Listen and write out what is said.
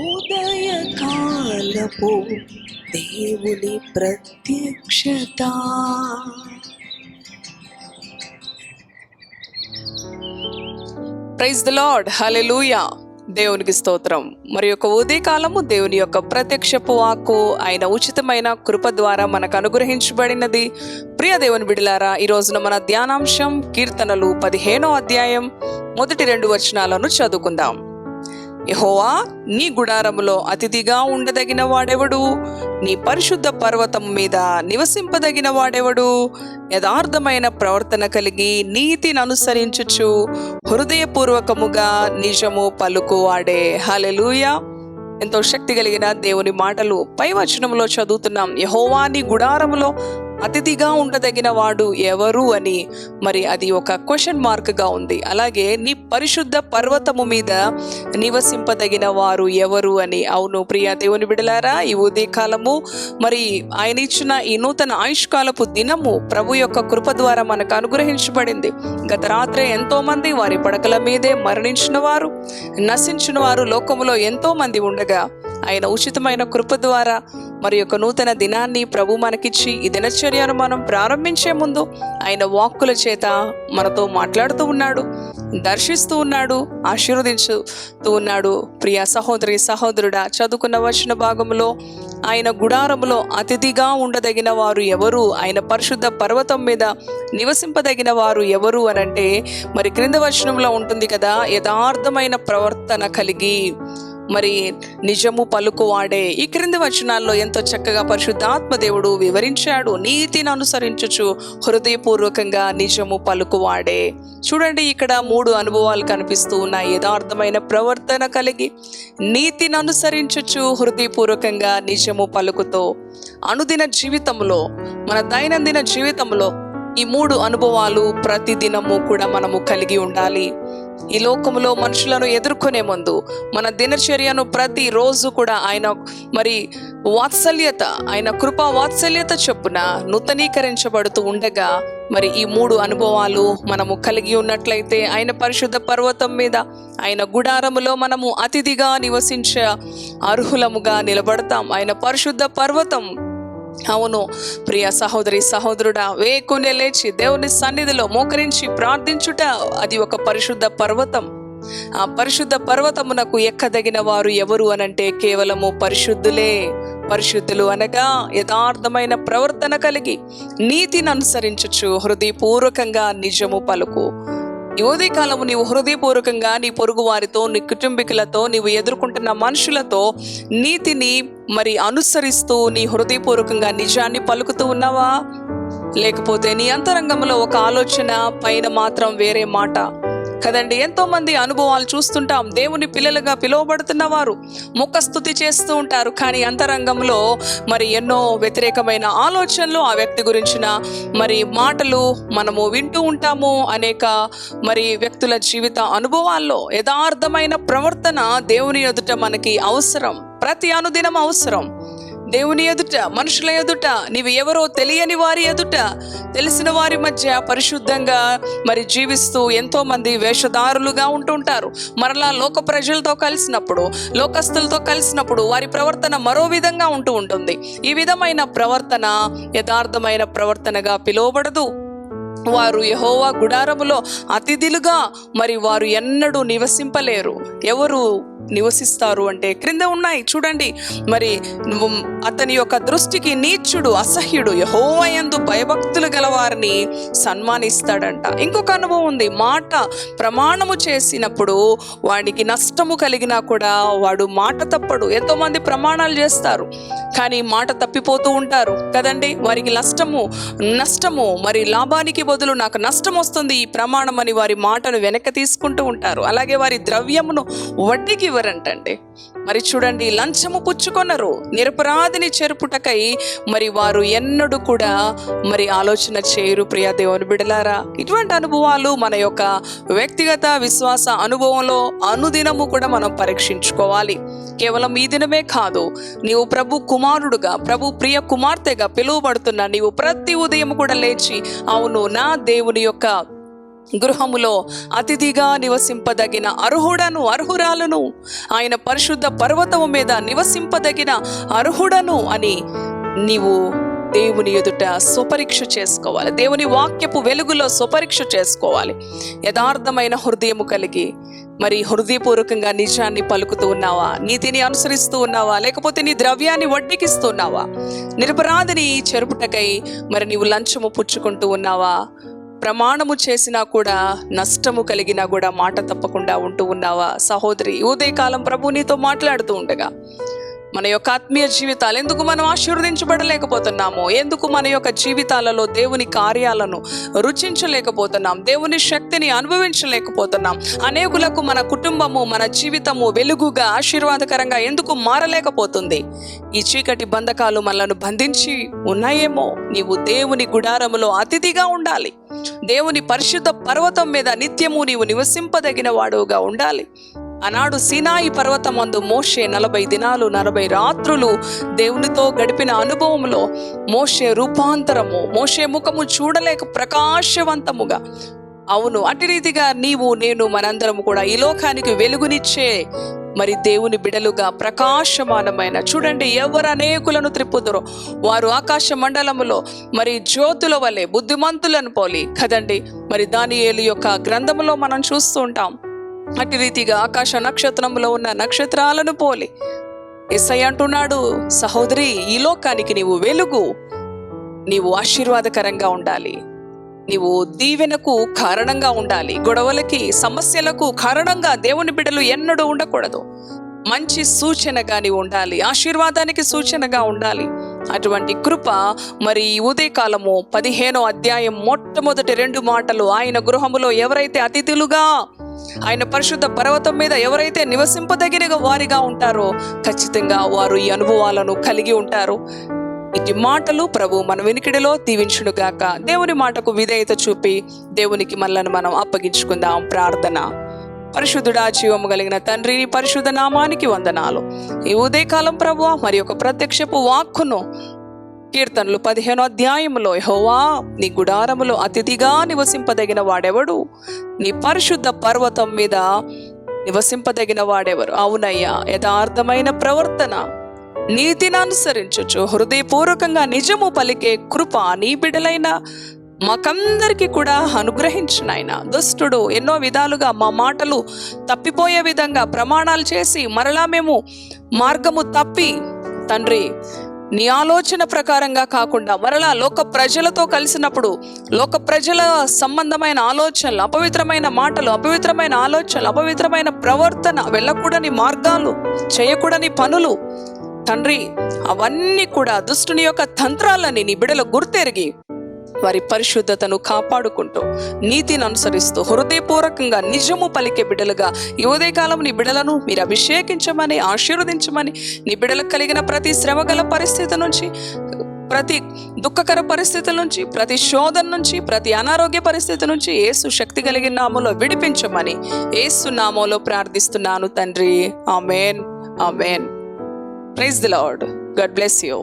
ఉదయకాలపు దేవుని ప్రత్యక్షత. ప్రైజ్ ది లార్డ్, హల్లెలూయా. దేవునికి స్తోత్రం. మరి యొక్క ఉదయకాలము దేవుని యొక్క ప్రత్యక్షపు వాక్కు ఆయన ఉచితమైన కృప ద్వారా మనకు అనుగ్రహించబడినది. ప్రియ దేవుని బిడ్డలారా, ఈ రోజున మన ధ్యానాంశం కీర్తనలు 15వ అధ్యాయం మొదటి 2 వచనాలను చదువుకుందాం. యెహోవా, నీ గుడారములో అతిథిగా ఉండదగిన వాడెవడు? నీ పరిశుద్ధ పర్వతం మీద నివసింపదగిన వాడెవడు? యథార్థమైన ప్రవర్తన కలిగి నీతిని అనుసరించుచు హృదయపూర్వకముగా నిజము పలుకువాడే. హల్లెలూయా. ఎంతో శక్తి కలిగిన దేవుని మాటలు పై వచనంలో చదువుతున్నాం. యెహోవా, నీ గుడారములో అతిథిగా ఉండదగిన వాడు ఎవరు అని. మరి అది ఒక క్వశ్చన్ మార్క్ గా ఉంది. అలాగే నీ పరిశుద్ధ పర్వతము మీద నివసింపదగిన వారు ఎవరు అని. అవును ప్రియ దేవుని బిడ్డలారా, ఈ ఉదయకాలము మరి ఆయన ఇచ్చిన ఈ నూతన ఆయుష్కాలపు దినము ప్రభు యొక్క కృప ద్వారా మనకు అనుగ్రహించబడింది. గత రాత్రి ఎంతో మంది వారి పడకల మీదే మరణించిన వారు, నశించిన వారు లోకములో ఎంతో మంది ఉండగా ఆయన ఉచితమైన కృప ద్వారా మరి యొక్క నూతన దినాన్ని ప్రభు మనకిచ్చి ఈ దినచర్యను మనం ప్రారంభించే ముందు ఆయన వాక్కుల చేత మనతో మాట్లాడుతూ ఉన్నాడు, దర్శిస్తూ ఉన్నాడు, ఆశీర్వదించుతూ ఉన్నాడు. ప్రియ సహోదరి సహోదరుడా, చదువుకున్న వచన భాగంలో ఆయన గుడారములో అతిథిగా ఉండదగిన వారు ఎవరు, ఆయన పరిశుద్ధ పర్వతం మీద నివసింపదగిన వారు ఎవరు అనంటే మరి క్రింద వచనంలో ఉంటుంది కదా, యథార్థమైన ప్రవర్తన కలిగి మరి నిజము పలుకువాడే. ఈ క్రింది వచనాల్లో ఎంతో చక్కగా పరిశుద్ధాత్మ దేవుడు వివరించాడు. నీతిని అనుసరించుచు హృదయపూర్వకంగా నిజము పలుకువాడే. చూడండి, ఇక్కడ 3 అనుభవాలు కనిపిస్తూ ఉన్నాయి. యథార్థమైన ప్రవర్తన కలిగి నీతిని అనుసరించుచు హృదయపూర్వకంగా నిజము పలుకుతో. అనుదిన జీవితంలో, మన దైనందిన జీవితంలో ఈ 3 అనుభవాలు ప్రతిదినము కూడా మనము కలిగి ఉండాలి. ఈ లోకములో మనుషులను ఎదుర్కొనే ముందు మన దినచర్యను ప్రతిరోజు కూడా ఆయన మరి వాత్సల్యత, ఆయన కృపా వాత్సల్యత చొప్పున నూతనీకరించబడుతూ ఉండగా మరి ఈ 3 అనుభవాలు మనము కలిగి ఉన్నట్లయితే ఆయన పరిశుద్ధ పర్వతం మీద, ఆయన గుడారములో మనము అతిథిగా నివసించే అర్హులముగా నిలబడతాం. ఆయన పరిశుద్ధ పర్వతం. అవును ప్రియ సహోదరి సహోదరుడా, వేకునే లేచి దేవుని సన్నిధిలో మోకరించి ప్రార్థించుట అది ఒక పరిశుద్ధ పర్వతం. ఆ పరిశుద్ధ పర్వతమునకు ఎక్కదగిన వారు ఎవరు అనంటే కేవలము పరిశుద్ధులే. పరిశుద్ధులు అనగా యథార్థమైన ప్రవర్తన కలిగి నీతిని అనుసరించుచు హృదయపూర్వకంగా నిజము పలుకు. ఈ ఉదయకాలము నీవు హృదయపూర్వకంగా నీ పొరుగు వారితో, నీ కుటుంబీకులతో, నీవు ఎదుర్కొంటున్న మనుషులతో నీతిని మరి అనుసరిస్తూ నీ హృదయపూర్వకంగా నిజాన్ని పలుకుతూ ఉన్నావా? లేకపోతే నీ అంతరంగంలో ఒక ఆలోచన, పైన మాత్రం వేరే మాట కదండి. ఎంతో మంది అనుభవాలు చూస్తుంటాం. దేవుని పిల్లలుగా పిలువబడుతున్న వారు ముఖస్తుతి చేస్తూ ఉంటారు, కానీ అంతరంగంలో మరి ఎన్నో వ్యతిరేకమైన ఆలోచనలు, ఆ వ్యక్తి గురించిన మరి మాటలు మనము వింటూ ఉంటాము. అనేక మరి వ్యక్తుల జీవిత అనుభవాల్లో యథార్థమైన ప్రవర్తన దేవుని ఎదుట మనకి అవసరం. ప్రతి అనుదినం అవసరం. దేవుని ఎదుట, మనుషుల ఎదుట, నీవు ఎవరో తెలియని వారి ఎదుట, తెలిసిన వారి మధ్య పరిశుద్ధంగా మరి జీవిస్తూ ఎంతో మంది వేషధారులుగా ఉంటుంటారు. మరలా లోక ప్రజలతో కలిసినప్పుడు, లోకస్తులతో కలిసినప్పుడు వారి ప్రవర్తన మరో విధంగా ఉంటూ ఉంటుంది. ఈ విధమైన ప్రవర్తన యథార్థమైన ప్రవర్తనగా పిలువబడదు. వారు యెహోవా గుడారములో అతిథులుగా మరి వారు ఎన్నడూ నివసింపలేరు. ఎవరు నివసిస్తారు అంటే క్రింద ఉన్నాయి చూడండి. మరి అతని యొక్క దృష్టికి నీచుడు, అసహ్యుడు యెహోవా యందు భయభక్తులు గల వారిని సన్మానిస్తాడంట. ఇంకొక అనుభవం ఉంది. మాట ప్రమాణము చేసినప్పుడు వాడికి నష్టము కలిగినా కూడా వాడు మాట తప్పడు. ఎంతో మంది ప్రమాణాలు చేస్తారు కానీ మాట తప్పిపోతూ ఉంటారు కదండి. వారికి నష్టము మరి లాభానికి బదులు నాకు నష్టం వస్తుంది ఈ ప్రమాణం అని వారి మాటను వెనక్కి తీసుకుంటూ ఉంటారు. అలాగే వారి ద్రవ్యమును వడ్డీకి ఇవ్వరంటండి. మరి చూడండి, లంచము పుచ్చుకొనరు, నిరపరాధిని చెరుపుటకై మరి వారు ఎన్నడూ కూడా మరి ఆలోచన చేయరు. ప్రియ దేవుని బిడ్డలారా, ఇటువంటి అనుభవాలు మన యొక్క వ్యక్తిగత విశ్వాస అనుభవంలో అనుదినము కూడా మనం పరీక్షించుకోవాలి. కేవలం ఈ దినమే కాదు, నీవు ప్రభు కుమారుడుగా, ప్రభు ప్రియ కుమార్తెగా పిలువబడుతున్నా నీవు ప్రతి ఉదయం కూడా లేచి అవును నా దేవుని యొక్క గృహములో అతిథిగా నివసింపదగిన అర్హురాలను, ఆయన పరిశుద్ధ పర్వతము మీద నివసింపదగిన అర్హుడను అని నీవు దేవుని ఎదుట స్వపరీక్ష చేసుకోవాలి. దేవుని వాక్యపు వెలుగులో స్వపరీక్ష చేసుకోవాలి. యథార్థమైన హృదయము కలిగి మరి హృదయపూర్వకంగా నిజాన్ని పలుకుతూ ఉన్నావా? నీతిని అనుసరిస్తూ ఉన్నావా? లేకపోతే నీ ద్రవ్యాన్ని వడ్డీకిస్తూ ఉన్నావా? నిరపరాధిని చెరుపుటకై మరి నీవు లంచము పుచ్చుకుంటూ ఉన్నావా? ప్రమాణము చేసినా కూడా నష్టము కలిగినా కూడా మాట తప్పకుండా ఉంటూ ఉన్నావా? సహోదరి, ఉదయకాలం ప్రభు నీతో మాట్లాడుతూ ఉండగా మన యొక్క ఆత్మీయ జీవితాలు ఎందుకు మనం ఆశీర్వదించబడలేకపోతున్నాము? ఎందుకు మన యొక్క జీవితాలలో దేవుని కార్యాలను రుచించలేకపోతున్నాం? దేవుని శక్తిని అనుభవించలేకపోతున్నాం? అనేకులకు మన కుటుంబము, మన జీవితము వెలుగుగా ఆశీర్వాదకరంగా ఎందుకు మారలేకపోతుంది? ఈ చీకటి బంధకాలు మనలను బంధించి ఉన్నాయేమో. నీవు దేవుని గుడారములో అతిథిగా ఉండాలి. దేవుని పరిశుద్ధ పర్వతం మీద నిత్యము నీవు నివసింపదగిన వాడుగా ఉండాలి. ఆనాడు సీనాయి పర్వతమందు మోషే 40 దినాలు 40 రాత్రులు దేవునితో గడిపిన అనుభవంలో మోషే రూపాంతరము, మోషే ముఖము చూడలేక ప్రకాశవంతముగా, అవును అటు రీతిగా నీవు నేను మనందరము కూడా ఈ లోకానికి వెలుగునిచ్చే మరి దేవుని బిడలుగా ప్రకాశమానమైన, చూడండి ఎవరు అనేకులను త్రిప్పుదురో వారు ఆకాశ మండలములో మరి జ్యోతుల వలె బుద్ధిమంతులను పోలి కదండి. మరి దానియేలు యొక్క గ్రంథములో మనం చూస్తూ ఉంటాం. అటు రీతిగా ఆకాశ నక్షత్రంలో ఉన్న నక్షత్రాలను పోలి యేసయ్య అంటున్నాడు, సహోదరి ఈ లోకానికి నీవు వెలుగు, నీవు ఆశీర్వాదకరంగా ఉండాలి, నీవు దీవెనకు కారణంగా ఉండాలి. గొడవలకి సమస్యలకు కారణంగా దేవుని బిడ్డలు ఎన్నడూ ఉండకూడదు. మంచి సూచనగా నీవు ఉండాలి, ఆశీర్వాదానికి సూచనగా ఉండాలి. అటువంటి కృప మరి ఉదయకాలము 15వ అధ్యాయం మొట్టమొదటి 2 మాటలు, ఆయన గృహములో ఎవరైతే అతిథులుగా ఆయన పరిశుద్ధ పర్వతం మీద ఎవరైతే నివసింపదగిన వారిగా ఉంటారో ఖచ్చితంగా వారు ఈ అనుభవాలను కలిగి ఉంటారు. ఇటు మాటలు ప్రభు మన వినికిడిలో దీవించునుగాక. దేవుని మాటకు విధేయత చూపి దేవునికి మనలను మనం అప్పగించుకుందాం. ప్రార్థన. పరిశుద్ధుడా, జీవము కలిగిన తండ్రి, నీ పరిశుద్ధ నామానికి వందనాలు. ఈ ఉదయకాలం ప్రభు మరి ఒక ప్రత్యక్షపు వాక్కును కీర్తనలు 15వ అధ్యాయంలో, యెహోవా నీ గుడారములో అతిథిగా నివసింపదగిన వాడెవడు? నీ పరిశుద్ధ పర్వతం మీద నివసింపదగిన వాడెవరు? అవునయ్యా, యథార్థమైన ప్రవర్తన, నీతిని అనుసరించచ్చు హృదయపూర్వకంగా నిజము పలికే కృప నీ బిడ్డలైన మాకందరికీ కూడా అనుగ్రహించినాయన. దుష్టుడు ఎన్నో విధాలుగా మా మాటలు తప్పిపోయే విధంగా ప్రమాణాలు చేసి మరలా మేము మార్గము తప్పి తండ్రి నీ ఆలోచన ప్రకారంగా కాకుండా మరలా లోక ప్రజలతో కలిసినప్పుడు లోక ప్రజల సంబంధమైన ఆలోచనలు, అపవిత్రమైన మాటలు, అపవిత్రమైన ఆలోచనలు, అపవిత్రమైన ప్రవర్తన, వెళ్ళకూడని మార్గాలు, చేయకూడని పనులు తండ్రి, అవన్నీ కూడా దుష్టుని యొక్క తంత్రాలని నీ బిడ్డలు గుర్తెరిగి వారి పరిశుద్ధతను కాపాడుకుంటూ నీతిని అనుసరిస్తూ హృదయపూర్వకంగా నిజము పలికే బిడ్డలుగా ఈ ఉదయకాలం నీ బిడ్డలను మీరు అభిషేకించమని, ఆశీర్వదించమని, నీ బిడ్డలకు కలిగిన ప్రతి శ్రమగల పరిస్థితి నుంచి, ప్రతి దుఃఖకర పరిస్థితుల నుంచి, ప్రతి శోధన నుంచి, ప్రతి అనారోగ్య పరిస్థితి నుంచి యేసు శక్తి కలిగిన నామములో విడిపించమని యేసు నామములో ప్రార్థిస్తున్నాను తండ్రి. ఆమేన్, ఆమేన్. Praise the lord. God bless you.